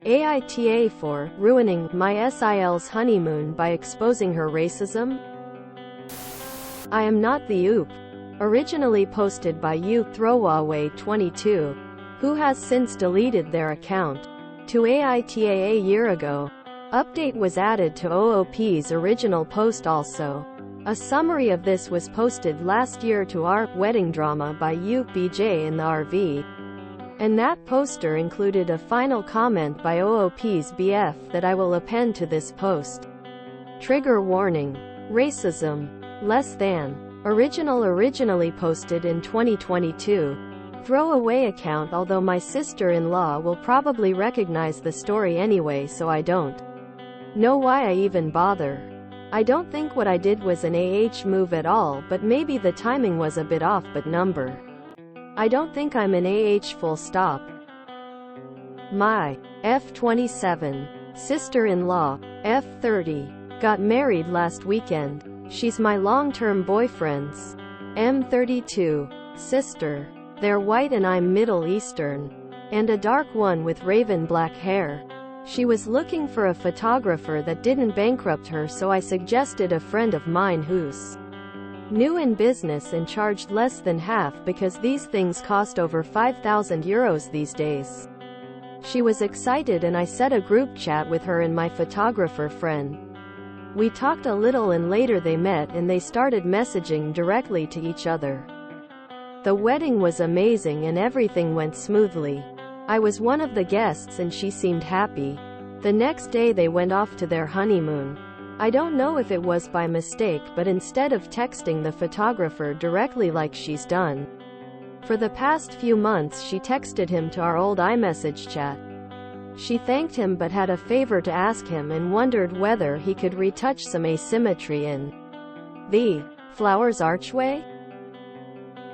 AITA for ruining my SIL's honeymoon by exposing her racism? I am not the oop. Originally posted by Throwaway22, who has since deleted their account, to AITA a year ago. Update was added to OOP's original post also. A summary of this was posted last year to our wedding drama by BJ in the RV. And that poster included a final comment by OOP's BF that I will append to this post. Trigger warning. Racism. Less than. Originally posted in 2022. Throwaway account. Although my sister-in-law will probably recognize the story anyway, so I don't know why I even bother. I don't think what I did was an move at all, but maybe the timing was a bit off, but number. I don't think I'm an full stop. My F27 sister-in-law, F30, got married last weekend. She's my long-term boyfriend's M32 sister. They're white and I'm Middle Eastern. And a dark one with raven black hair. She was looking for a photographer that didn't bankrupt her, so I suggested a friend of mine who's new in business and charged less than half because these things cost over 5,000 euros these days. She was excited and I set a group chat with her and my photographer friend. We talked a little and later they met and they started messaging directly to each other. The wedding was amazing and everything went smoothly. I was one of the guests and she seemed happy. The next day they went off to their honeymoon. I don't know if it was by mistake, but instead of texting the photographer directly like she's done for the past few months, she texted him to our old iMessage chat. She thanked him but had a favor to ask him and wondered whether he could retouch some asymmetry in the flowers archway.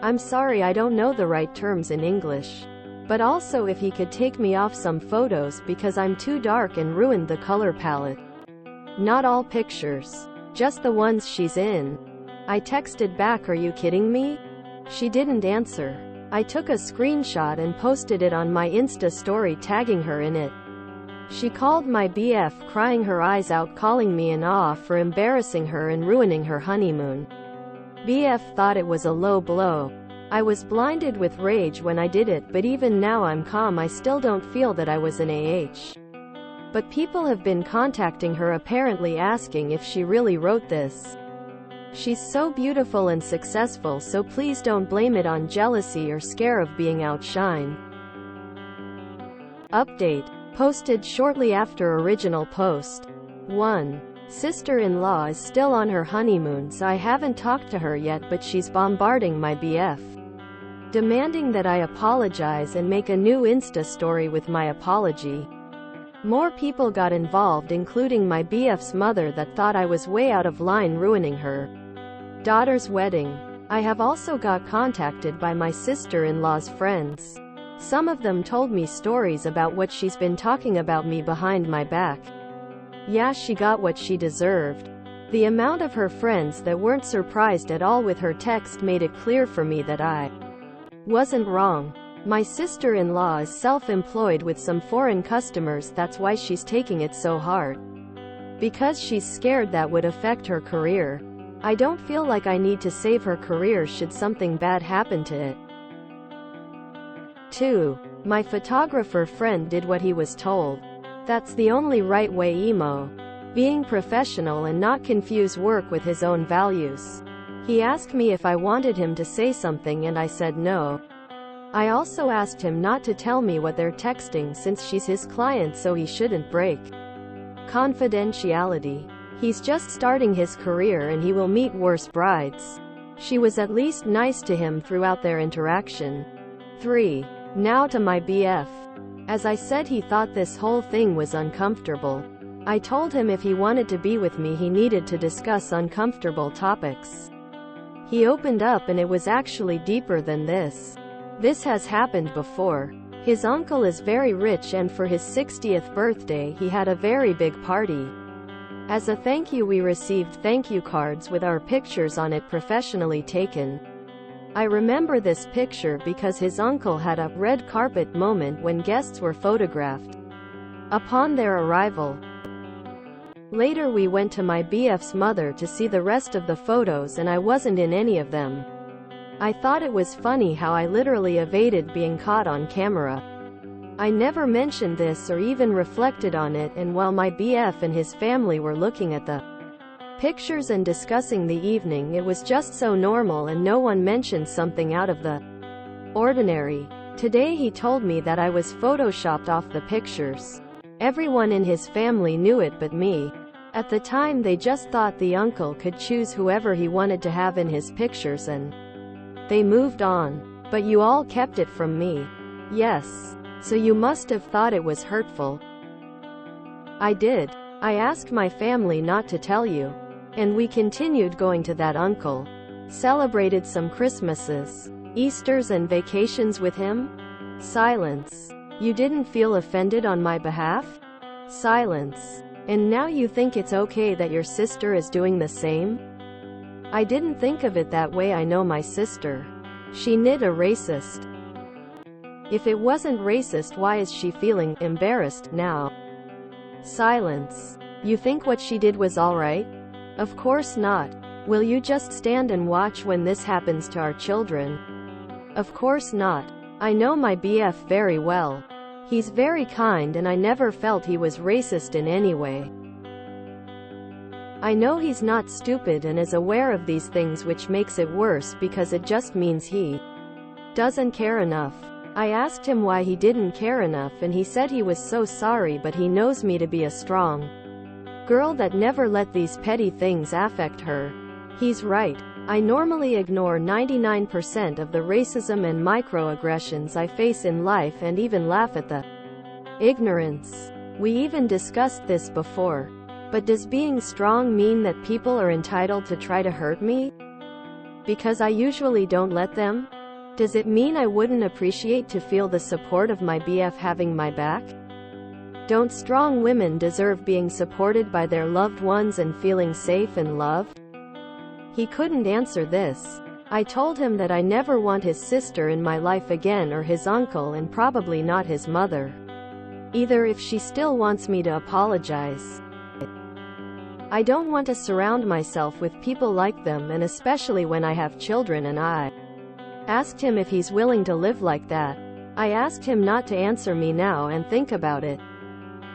I'm sorry, I don't know the right terms in English. But also if he could take me off some photos because I'm too dark and ruined the color palette. Not all pictures. Just the ones she's in. I texted back, "Are you kidding me?" She didn't answer. I took a screenshot and posted it on my Insta story tagging her in it. She called my BF crying her eyes out, calling me an off for embarrassing her and ruining her honeymoon. BF thought it was a low blow. I was blinded with rage when I did it, but even now I'm calm. I still don't feel that I was an But people have been contacting her apparently asking if she really wrote this. She's so beautiful and successful, so please don't blame it on jealousy or scare of being outshined. Update. Posted shortly after original post. 1. Sister-in-law is still on her honeymoon, so I haven't talked to her yet, but she's bombarding my BF, demanding that I apologize and make a new Insta story with my apology. More people got involved, including my BF's mother that thought I was way out of line ruining her daughter's wedding. I have also got contacted by my sister-in-law's friends. Some of them told me stories about what she's been talking about me behind my back. Yeah, she got what she deserved. The amount of her friends that weren't surprised at all with her text made it clear for me that I wasn't wrong. My sister-in-law is self-employed with some foreign customers, that's why she's taking it so hard. Because she's scared that would affect her career. I don't feel like I need to save her career should something bad happen to it. 2. My photographer friend did what he was told. That's the only right way, being professional and not confuse work with his own values. He asked me if I wanted him to say something and I said no. I also asked him not to tell me what they're texting since she's his client, so he shouldn't break confidentiality. He's just starting his career and he will meet worse brides. She was at least nice to him throughout their interaction. 3. Now to my BF. As I said, he thought this whole thing was uncomfortable. I told him if he wanted to be with me he needed to discuss uncomfortable topics. He opened up and it was actually deeper than this. This has happened before. His uncle is very rich and for his 60th birthday he had a very big party. As a thank you we received thank you cards with our pictures on it professionally taken. I remember this picture because his uncle had a red carpet moment when guests were photographed. Upon their arrival, later we went to my BF's mother to see the rest of the photos and I wasn't in any of them. I thought it was funny how I literally evaded being caught on camera. I never mentioned this or even reflected on it, and while my BF and his family were looking at the pictures and discussing the evening, it was just so normal and no one mentioned something out of the ordinary. Today he told me that I was photoshopped off the pictures. Everyone in his family knew it but me. At the time they just thought the uncle could choose whoever he wanted to have in his pictures and they moved on. But you all kept it from me. Yes. So you must have thought it was hurtful. I did. I asked my family not to tell you. And we continued going to that uncle. Celebrated some Christmases, Easters and vacations with him. Silence. You didn't feel offended on my behalf? Silence. And now you think it's okay that your sister is doing the same? I didn't think of it that way. I know my sister. She knit a racist. If it wasn't racist, why is she feeling embarrassed now? Silence. You think what she did was alright? Of course not. Will you just stand and watch when this happens to our children? Of course not. I know my BF very well. He's very kind and I never felt he was racist in any way. I know he's not stupid and is aware of these things, which makes it worse because it just means he doesn't care enough. I asked him why he didn't care enough and he said he was so sorry, but he knows me to be a strong girl that never let these petty things affect her. He's right. I normally ignore 99% of the racism and microaggressions I face in life and even laugh at the ignorance. We even discussed this before. But does being strong mean that people are entitled to try to hurt me? Because I usually don't let them? Does it mean I wouldn't appreciate to feel the support of my BF having my back? Don't strong women deserve being supported by their loved ones and feeling safe and loved? He couldn't answer this. I told him that I never want his sister in my life again, or his uncle, and probably not his mother either if she still wants me to apologize. I don't want to surround myself with people like them, and especially when I have children, and I asked him if he's willing to live like that. I asked him not to answer me now and think about it.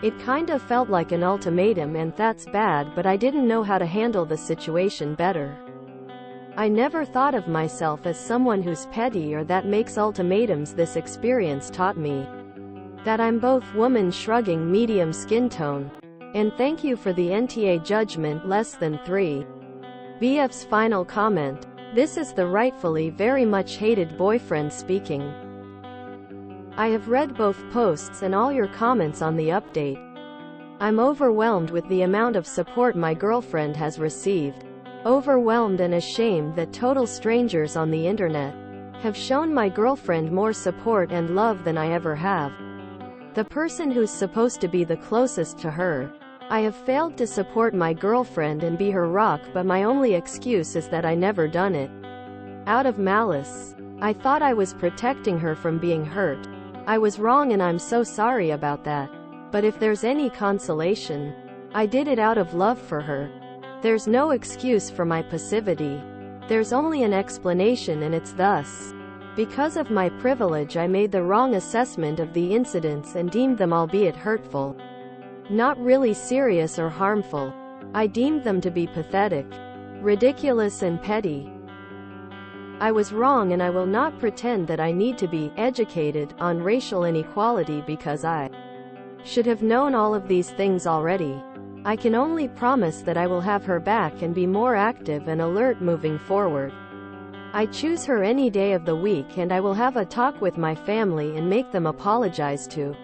It kind of felt like an ultimatum, and that's bad, but I didn't know how to handle the situation better. I never thought of myself as someone who's petty or that makes ultimatums. This experience taught me that I'm both woman, shrugging, medium skin tone. And thank you for the NTA judgment, less than 3. BF's final comment. This is the rightfully very much hated boyfriend speaking. I have read both posts and all your comments on the update. I'm overwhelmed with the amount of support my girlfriend has received. Overwhelmed and ashamed that total strangers on the internet have shown my girlfriend more support and love than I ever have. The person who's supposed to be the closest to her. I have failed to support my girlfriend and be her rock, but my only excuse is that I never done it out of malice. I thought I was protecting her from being hurt. I was wrong and I'm so sorry about that. But if there's any consolation, I did it out of love for her. There's no excuse for my passivity. There's only an explanation, and it's thus. Because of my privilege, I made the wrong assessment of the incidents and deemed them, albeit hurtful, not really serious or harmful. I deemed them to be pathetic, ridiculous and petty. I was wrong, and I will not pretend that I need to be educated on racial inequality because I should have known all of these things already. I can only promise that I will have her back and be more active and alert moving forward. I choose her any day of the week, and I will have a talk with my family and make them apologize to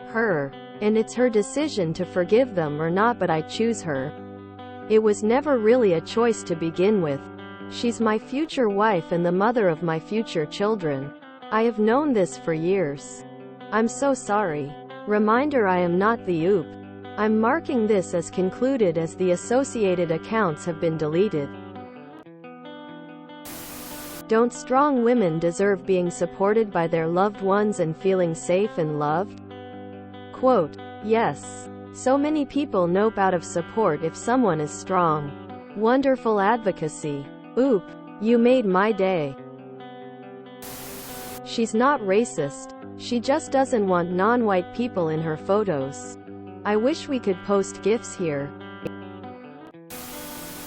her. And it's her decision to forgive them or not, but I choose her. It was never really a choice to begin with. She's my future wife and the mother of my future children. I have known this for years. I'm so sorry. Reminder: I am not the oop. I'm marking this as concluded as the associated accounts have been deleted. Don't strong women deserve being supported by their loved ones and feeling safe and loved? Quote, Yes. So many people nope out of support if someone is strong. Wonderful advocacy. Oop. You made my day. She's not racist. She just doesn't want non-white people in her photos. I wish we could post GIFs here.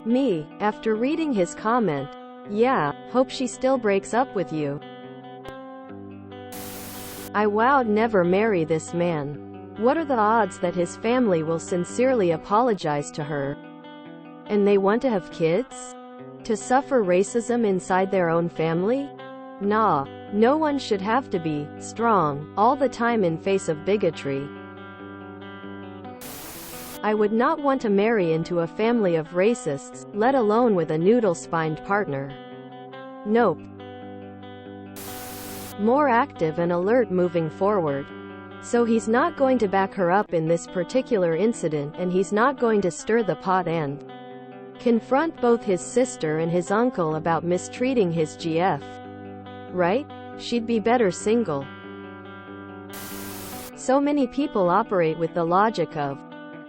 Me, after reading his comment. Yeah, hope she still breaks up with you. I vowed never marry this man. What are the odds that his family will sincerely apologize to her? And they want to have kids? To suffer racism inside their own family? Nah, no one should have to be strong all the time in face of bigotry. I would not want to marry into a family of racists, let alone with a noodle-spined partner. Nope. More active and alert moving forward. So he's not going to back her up in this particular incident, and he's not going to stir the pot and confront both his sister and his uncle about mistreating his GF. Right? She'd be better single. So many people operate with the logic of,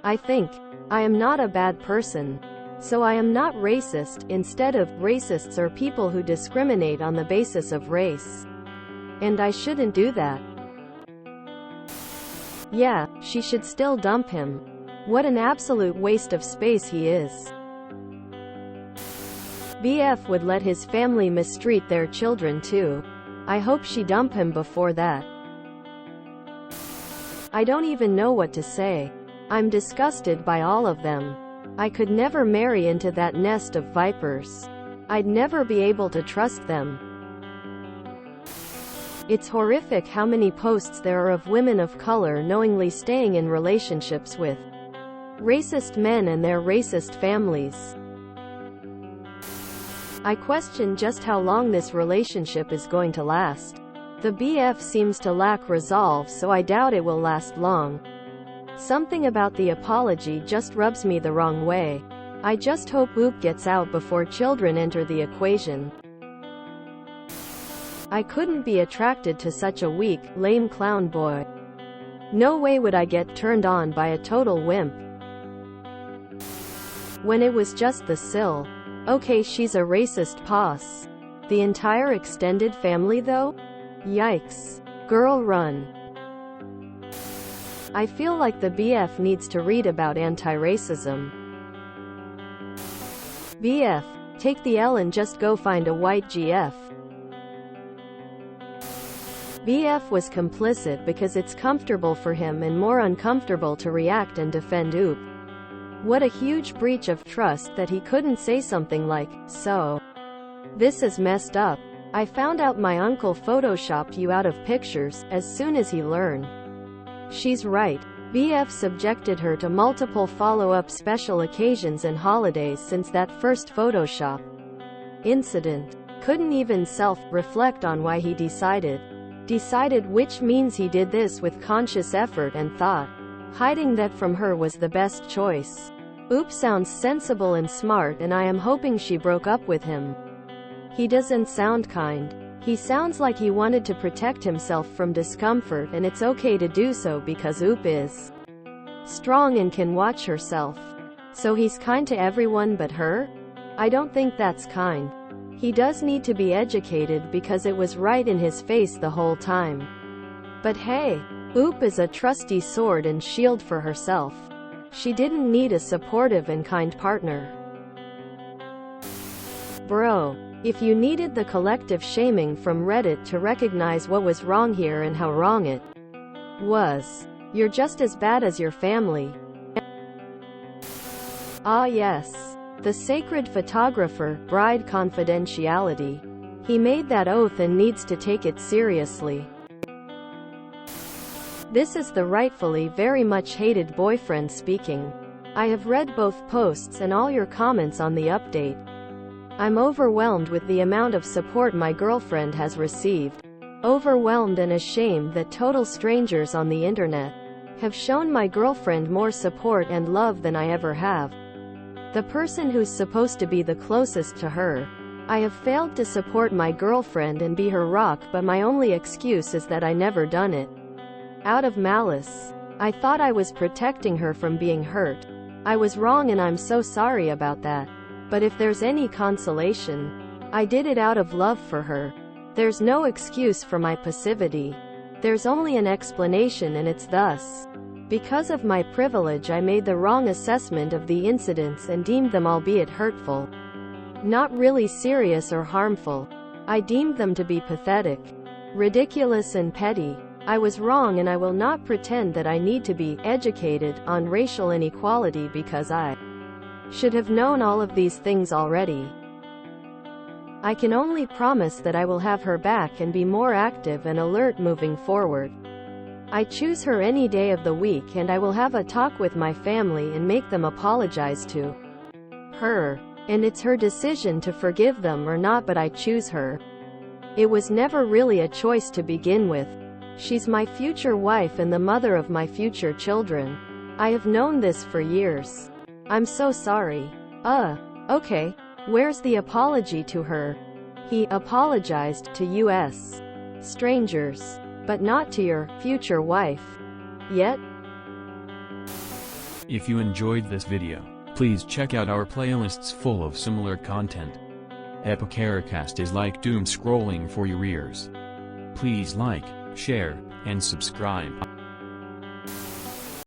I think, I am not a bad person, so I am not racist, instead of, racists are people who discriminate on the basis of race. And I shouldn't do that. Yeah, she should still dump him. What an absolute waste of space he is. BF would let his family mistreat their children too. I hope she dump him before that. I don't even know what to say. I'm disgusted by all of them. I could never marry into that nest of vipers. I'd never be able to trust them. It's horrific how many posts there are of women of color knowingly staying in relationships with racist men and their racist families. I question just how long this relationship is going to last. The BF seems to lack resolve, so I doubt it will last long. Something about the apology just rubs me the wrong way. I just hope Oop gets out before children enter the equation. I couldn't be attracted to such a weak, lame clown boy. No way would I get turned on by a total wimp. When it was just the SIL. Okay, she's a racist poss. The entire extended family though? Yikes. Girl, run. I feel like the BF needs to read about anti-racism. BF, take the L and just go find a white GF. BF was complicit because it's comfortable for him and more uncomfortable to react and defend Oop. What a huge breach of trust that he couldn't say something like, so. This is messed up. I found out my uncle photoshopped you out of pictures, as soon as he learned. She's right. BF subjected her to multiple follow-up special occasions and holidays since that first Photoshop incident. Couldn't even self-reflect on why he decided, which means he did this with conscious effort and thought. Hiding that from her was the best choice. Oop sounds sensible and smart, and I am hoping she broke up with him. He doesn't sound kind. He sounds like he wanted to protect himself from discomfort, and it's okay to do so because Oop is strong and can watch herself. So he's kind to everyone but her? I don't think that's kind. He does need to be educated because it was right in his face the whole time. But hey, Oop is a trusty sword and shield for herself. She didn't need a supportive and kind partner. Bro. If you needed the collective shaming from Reddit to recognize what was wrong here and how wrong it was, you're just as bad as your family. Ah yes. The sacred photographer, bride confidentiality. He made that oath and needs to take it seriously. This is the rightfully very much hated boyfriend speaking. I have read both posts and all your comments on the update. I'm overwhelmed with the amount of support my girlfriend has received. Overwhelmed and ashamed that total strangers on the internet have shown my girlfriend more support and love than I ever have. The person who's supposed to be the closest to her. I have failed to support my girlfriend and be her rock, but my only excuse is that I never done it. Out of malice. I thought I was protecting her from being hurt. I was wrong and I'm so sorry about that. But if there's any consolation, I did it out of love for her. There's no excuse for my passivity. There's only an explanation, and it's thus. Because of my privilege, I made the wrong assessment of the incidents and deemed them, albeit hurtful, not really serious or harmful. I deemed them to be pathetic, ridiculous and petty. I was wrong, and I will not pretend that I need to be educated on racial inequality because I should have known all of these things already. I can only promise that I will have her back and be more active and alert moving forward. I choose her any day of the week, and I will have a talk with my family and make them apologize to her. And it's her decision to forgive them or not, but I choose her. It was never really a choice to begin with. She's my future wife and the mother of my future children. I have known this for years. I'm so sorry. Okay. Where's the apology to her? He apologized to U.S. strangers, but not to your future wife. Yet? If you enjoyed this video, please check out our playlists full of similar content. Epicaricast is like doom scrolling for your ears. Please like, share, and subscribe.